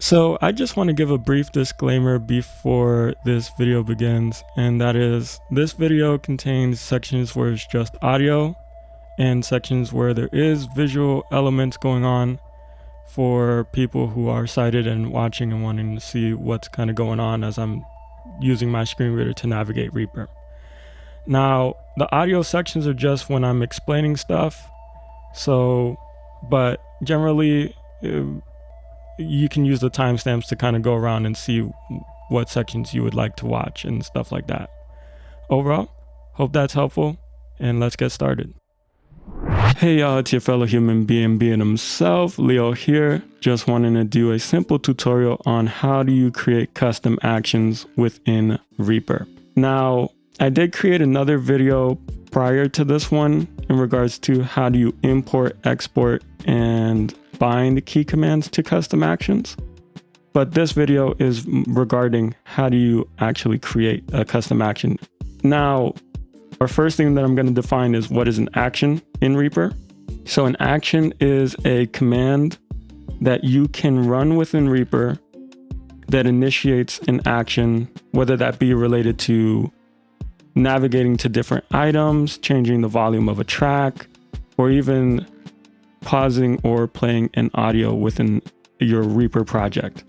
So I just want to give a brief disclaimer before this video begins, and that is this video contains sections where it's just audio and sections where there is visual elements going on for people who are sighted and watching and wanting to see what's kind of going on as I'm using my screen reader to navigate Reaper. Now, the audio sections are just when I'm explaining stuff, but generally you can use the timestamps to kind of go around and see what sections you would like to watch and stuff like that. Overall, hope that's helpful, and let's get started. Hey y'all, it's your fellow human being himself, Leo here. Just wanting to do a simple tutorial on how do you create custom actions within Reaper. Now, I did create another video prior to this one in regards to how do you import, export, and bind key commands to custom actions. But this video is regarding how do you actually create a custom action. Now, our first thing that I'm going to define is what is an action in Reaper. So an action is a command that you can run within Reaper that initiates an action, whether that be related to navigating to different items, changing the volume of a track, or even pausing or playing an audio within your Reaper project.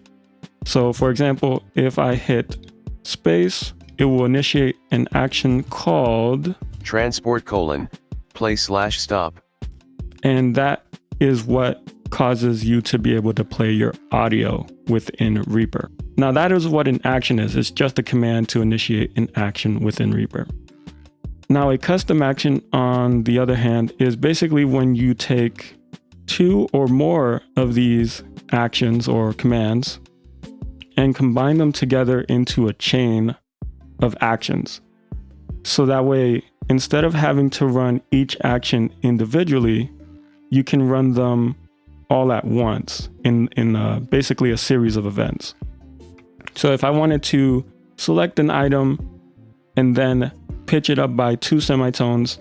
So for example, if I hit space, it will initiate an action called transport : play/stop. And that is what causes you to be able to play your audio within Reaper. Now that is what an action is. It's just a command to initiate an action within Reaper. Now a custom action, on the other hand, is basically when you take two or more of these actions or commands and combine them together into a chain of actions. So that way, instead of having to run each action individually, you can run them all at once in basically a series of events. So if I wanted to select an item and then pitch it up by 2 semitones,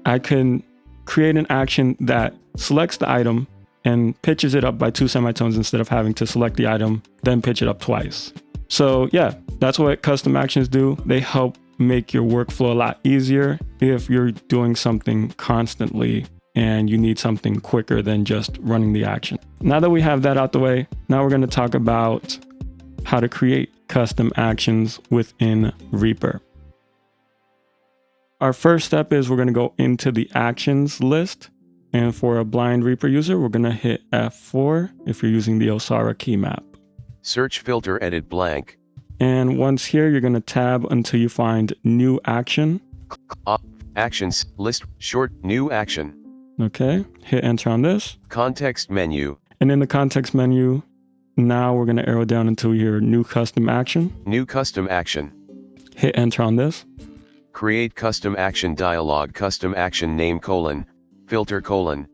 I can create an action that selects the item and pitches it up by 2 semitones instead of having to select the item, then pitch it up twice. So yeah, that's what custom actions do. They help make your workflow a lot easier if you're doing something constantly and you need something quicker than just running the action. Now that we have that out the way, now we're going to talk about how to create custom actions within Reaper. Our first step is we're going to go into the actions list. And for a blind Reaper user, we're going to hit F4 if you're using the OSARA keymap. Search filter edit blank. And once here, you're going to tab until you find new action. Actions list short new action. Okay, hit enter on this. Context menu. And in the context menu, now we're going to arrow down until we hear new custom action. New custom action. Hit enter on this. Create custom action dialog. Custom action name : filter :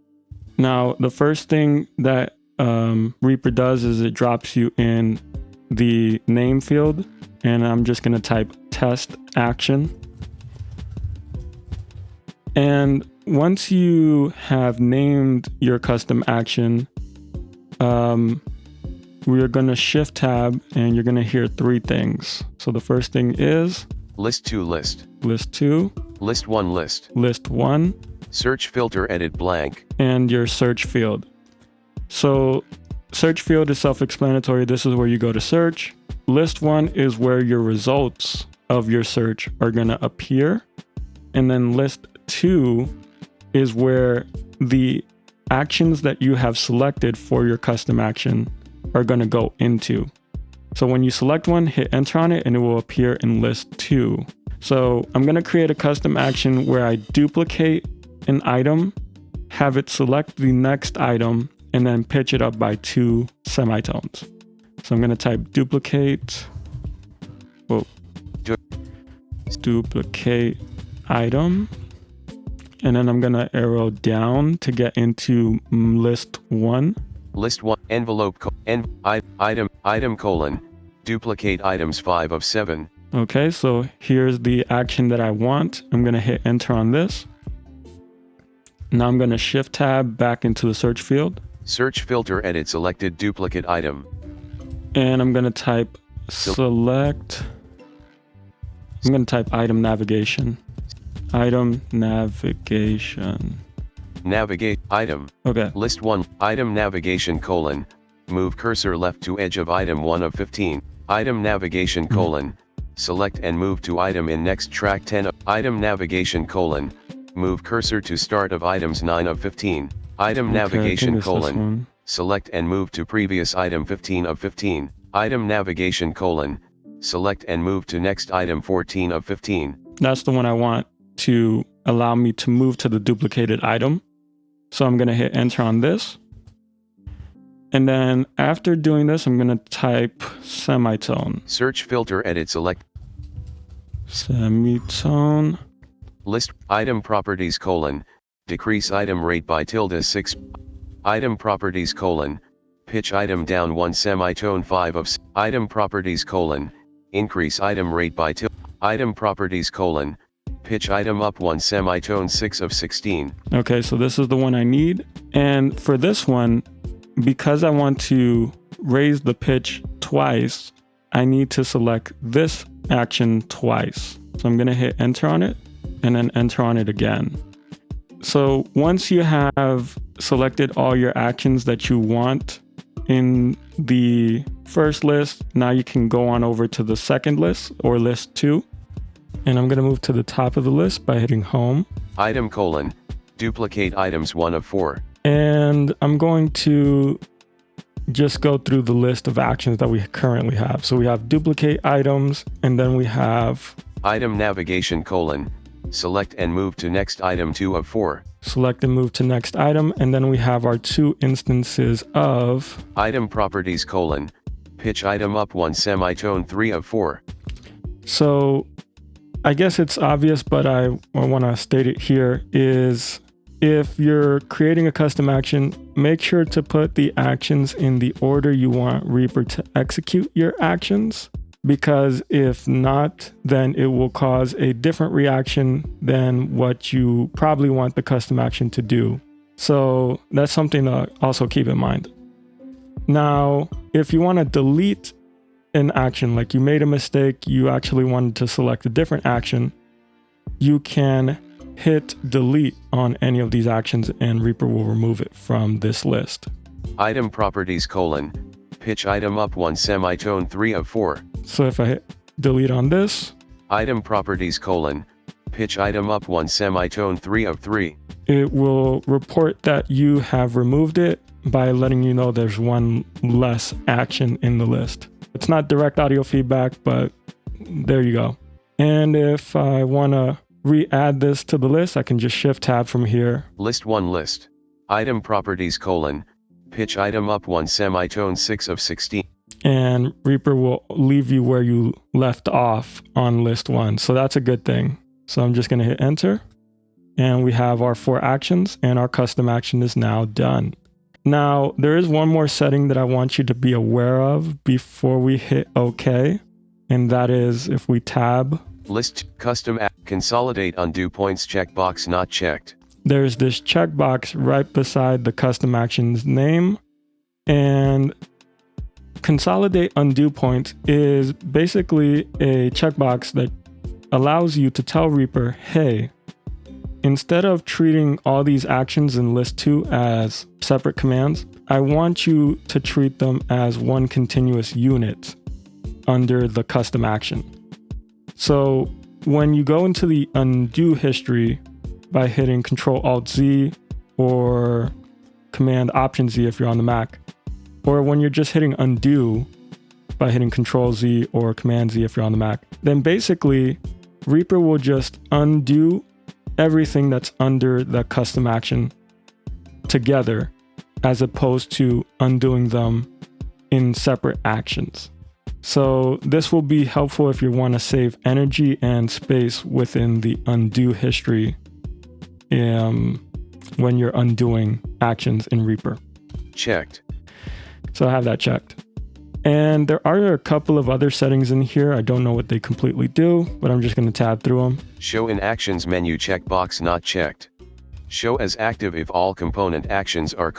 Now, the first thing that Reaper does is it drops you in the name field, and I'm just going to type test action. And once you have named your custom action, we're going to shift tab and you're going to hear 3 things. So the first thing is list 2 list. List 2. List 1 list. List 1. Search filter edit blank. And your search field. So search field is self-explanatory. This is where you go to search. List 1 is where your results of your search are going to appear. And then list 2 is where the actions that you have selected for your custom action are going to go into. So when you select one, hit enter on it and it will appear in list 2. So I'm going to create a custom action where I duplicate an item, have it select the next item, and then pitch it up by 2 semitones. So I'm going to type duplicate item, and then I'm going to arrow down to get into list 1. List 1 envelope item : duplicate items 5 of 7. Okay, so here's the action that I want. I'm going to hit enter on this. Now I'm going to shift tab back into the search field. Search filter edit selected duplicate item. And I'm going to type select. I'm going to type item navigation. Item navigation. Navigate item. Okay. List 1 item navigation : move cursor left to edge of item 1 of 15. Item navigation : select and move to item in next track 10. Item navigation : move cursor to start of items 9 of 15. Item navigation : select and move to previous item 15 of 15. Item navigation : select and move to next item 14 of 15. That's the one I want to allow me to move to the duplicated item. So I'm going to hit enter on this. And then after doing this, I'm going to type semitone. Search filter edit select. Semitone. List item properties : decrease item rate by -6. Item properties : pitch item down 1 semitone 5 of. Item properties : increase item rate by item properties : pitch item up 1 semitone 6 of 16. Okay, so this is the one I need. And for this one, because I want to raise the pitch twice, I need to select this action twice. So I'm going to hit enter on it and then enter on it again. So once you have selected all your actions that you want in the first list, now you can go on over to the second list or list 2. And I'm going to move to the top of the list by hitting home. Item : duplicate items 1 of 4. And I'm going to just go through the list of actions that we currently have. So we have duplicate items, and then we have item navigation : select and move to next item 2 of 4. Select and move to next item, and then we have our 2 instances of item properties : pitch item up 1 semitone 3 of 4. So I guess it's obvious, but I want to state it here, is if you're creating a custom action, make sure to put the actions in the order you want Reaper to execute your actions, because if not, then it will cause a different reaction than what you probably want the custom action to do. So that's something to also keep in mind. Now, if you want to delete an action, like you made a mistake, you actually wanted to select a different action, you can hit delete on any of these actions and Reaper will remove it from this list. Item properties : pitch item up 1 semitone 3 of 4. So if I hit delete on this, item properties : pitch item up 1 semitone 3 of 3. It will report that you have removed it by letting you know there's one less action in the list. It's not direct audio feedback, but there you go. And if I want to re-add this to the list, I can just shift tab from here. List 1 list. Item properties : pitch item up 1 semitone 6 of 16. And Reaper will leave you where you left off on list 1. So that's a good thing. So I'm just going to hit enter. And we have our 4 actions and our custom action is now done. Now, there is one more setting that I want you to be aware of before we hit OK. And that is if we tab List custom consolidate undo points checkbox not checked. There's this checkbox right beside the custom action's name, and consolidate undo points is basically a checkbox that allows you to tell Reaper, hey, instead of treating all these actions in list 2 as separate commands, I want you to treat them as one continuous unit under the custom action. So when you go into the undo history by hitting Control-Alt-Z or Command-Option-Z if you're on the Mac, or when you're just hitting undo by hitting Control-Z or Command-Z if you're on the Mac, then basically Reaper will just undo everything that's under the custom action together, as opposed to undoing them in separate actions. So this will be helpful if you want to save energy and space within the undo history when you're undoing actions in Reaper. Checked. So I have that checked. And there are a couple of other settings in here. I don't know what they completely do, but I'm just going to tab through them. Show in actions menu checkbox not checked. Show as active if all component actions are :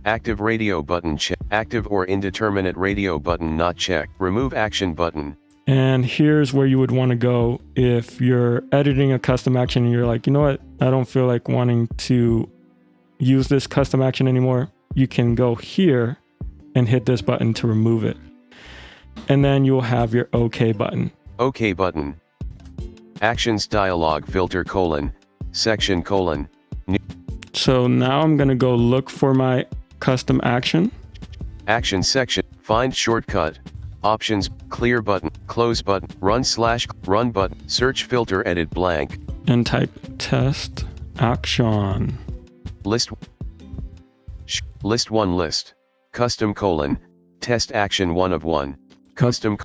active radio button check. Active or indeterminate radio button not checked. Remove action button. And here's where you would want to go if you're editing a custom action and you're like, you know what, I don't feel like wanting to use this custom action anymore. You can go here and hit this button to remove it. And then you'll have your OK button. OK button. Actions dialog filter : section : new. So now I'm going to go look for my custom action. Action section, find shortcut, options, clear button, close button, run button, search filter edit blank. And type test action. List 1 list. Custom : test action 1 of 1. Custom.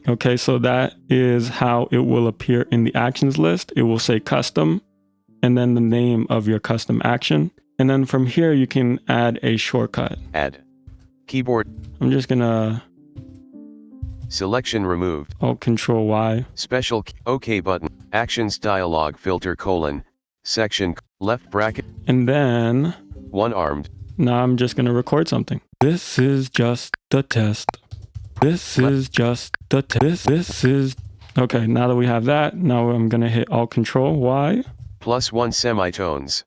Okay, so that is how it will appear in the actions list. It will say custom and then the name of your custom action. And then from here, you can add a shortcut. Add. Keyboard. I'm just gonna Selection removed. Alt Control Y. Special OK button. Actions dialog filter : section left bracket. And then one armed. Now I'm just gonna record something. This is just the test. This is just the test. This is okay. Now that we have that, now I'm gonna hit Alt Control Y. +1 semitones.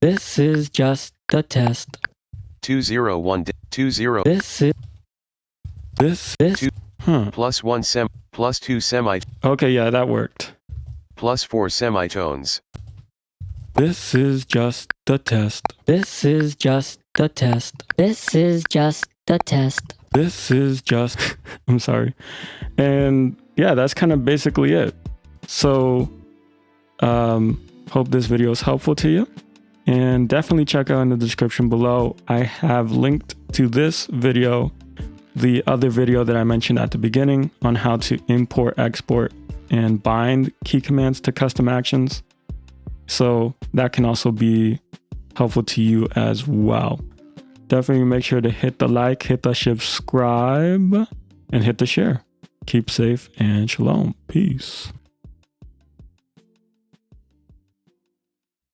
This is just the test. 201 20. This two, +2 semitones. Okay, yeah, that worked. +4 semitones. This is just the test. This is just the test. This is just the test. This is just, I'm sorry. And yeah, that's kind of basically it. So, hope this video is helpful to you. And definitely check out in the description below. I have linked to this video, the other video that I mentioned at the beginning on how to import, export, and bind key commands to custom actions. So that can also be helpful to you as well. Definitely make sure to hit the like, hit the subscribe, and hit the share. Keep safe and shalom. Peace.